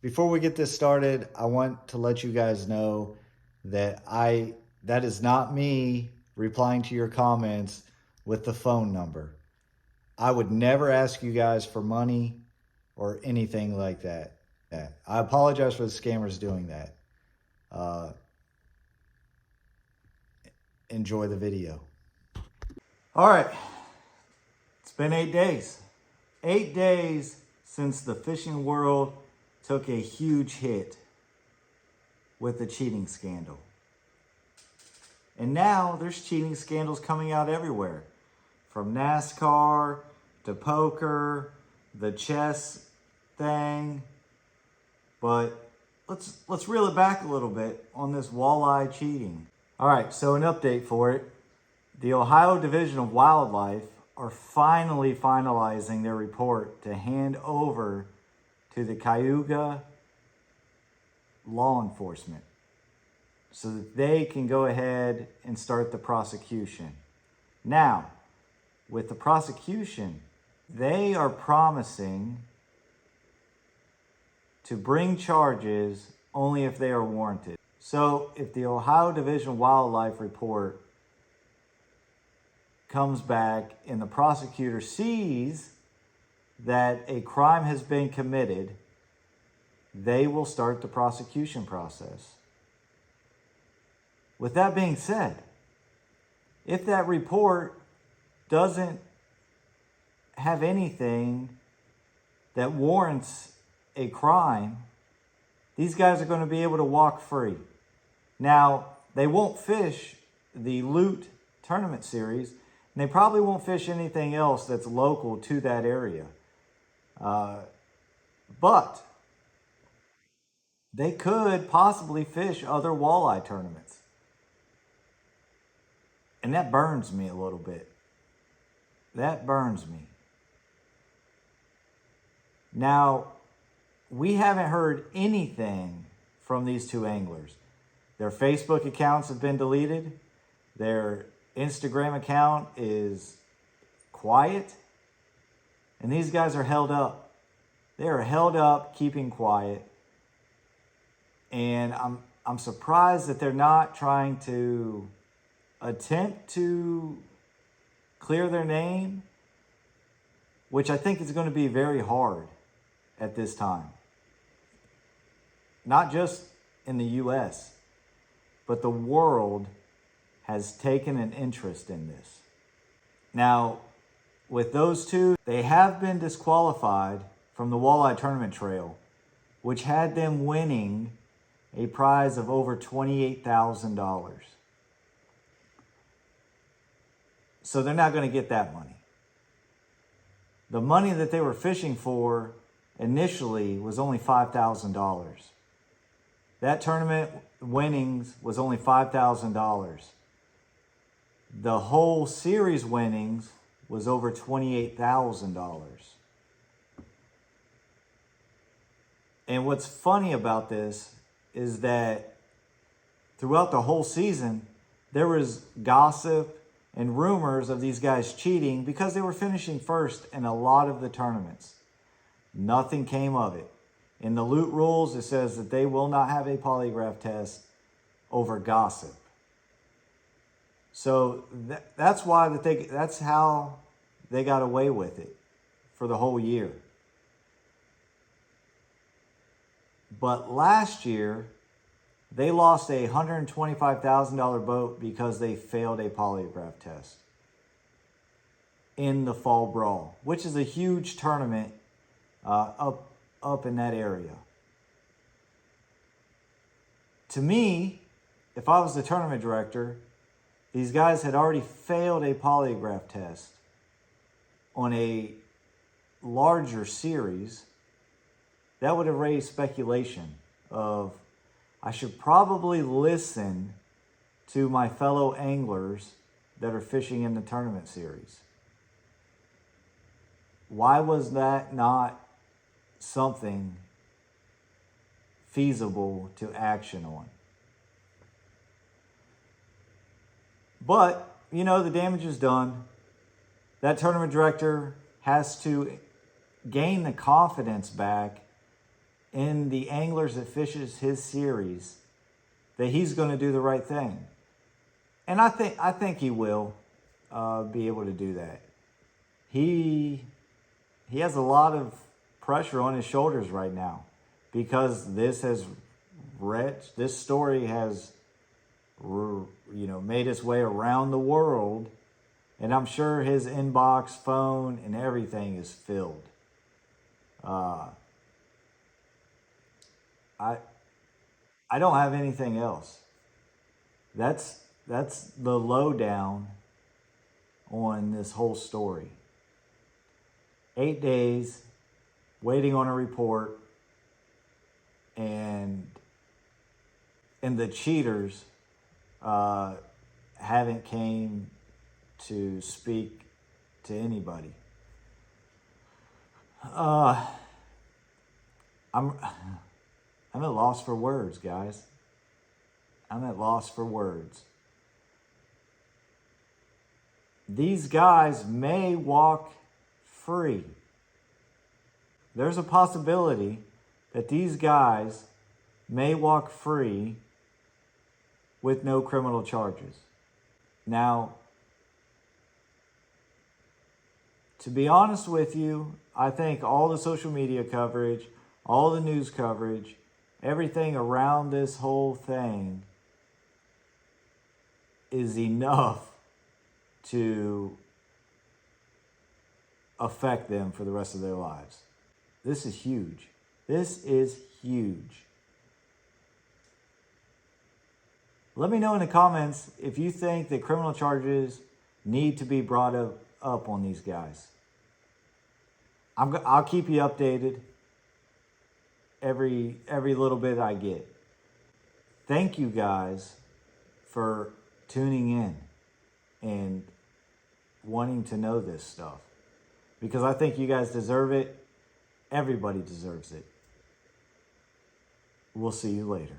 Before we get this started, I want to let you guys know that that is not me replying to your comments with the phone number. I would never ask you guys for money or anything like that. I apologize for the scammers doing that. Uh, Enjoy the video. All right, it's been 8 days. 8 days since the fishing world took a huge hit with the cheating scandal. And now there's cheating scandals coming out everywhere. From NASCAR to poker, the chess thing. But let's reel it back a little bit on this walleye cheating. All right, so an update for it. The Ohio Division of Wildlife are finally finalizing their report to hand over to the Cayuga law enforcement so that they can go ahead and start the prosecution. Now, with the prosecution, they are promising to bring charges only if they are warranted. So if the Ohio Division of Wildlife report comes back and the prosecutor sees that a crime has been committed, they will start the prosecution process. With that being said, if that report doesn't have anything that warrants a crime, these guys are going to be able to walk free. Now, they won't fish the Loot Tournament Series, and they probably won't fish anything else that's local to that area. But they could possibly fish other walleye tournaments. And that burns me a little bit. That burns me. Now, we haven't heard anything from these two anglers. Their Facebook accounts have been deleted. Their Instagram account is quiet. And these guys are held up. They are held up keeping quiet. And I'm surprised that they're not trying to attempt to clear their name, which I think is going to be very hard at this time. Not just in the US, but the world has taken an interest in this. Now, with those two, they have been disqualified from the Walleye Tournament Trail, which had them winning a prize of over $28,000. So they're not going to get that money. The money that they were fishing for initially was only $5,000. That tournament winnings was only $5,000. The whole series winnings was over $28,000. And what's funny about this is that throughout the whole season, there was gossip and rumors of these guys cheating because they were finishing first in a lot of the tournaments. Nothing came of it. In the Loot rules, it says that they will not have a polygraph test over gossip. So that's how they got away with it for the whole year. But last year, they lost a $125,000 boat because they failed a polygraph test in the Fall Brawl, which is a huge tournament up in that area. To me, if I was the tournament director, these guys had already failed a polygraph test on a larger series. That would have raised speculation of, I should probably listen to my fellow anglers that are fishing in the tournament series. Why was that not something feasible to action on? But, you know, the damage is done. That tournament director has to gain the confidence back in the anglers that fishes his series that he's going to do the right thing. And I think he will be able to do that. He has a lot of pressure on his shoulders right now because this story has made its way around the world, and I'm sure his inbox, phone, and everything is filled. I don't have anything else. That's the lowdown on this whole story. 8 days waiting on a report, and the cheaters haven't came to speak to anybody. I'm at loss for words, guys. I'm at loss for words. These guys may walk free. There's a possibility that these guys may walk free with no criminal charges. Now, to be honest with you, I think all the social media coverage, all the news coverage, everything around this whole thing is enough to affect them for the rest of their lives. This is huge. This is huge. Let me know in the comments if you think that criminal charges need to be brought up on these guys. I'll keep you updated every little bit I get. Thank you guys for tuning in and wanting to know this stuff, because I think you guys deserve it. Everybody deserves it. We'll see you later.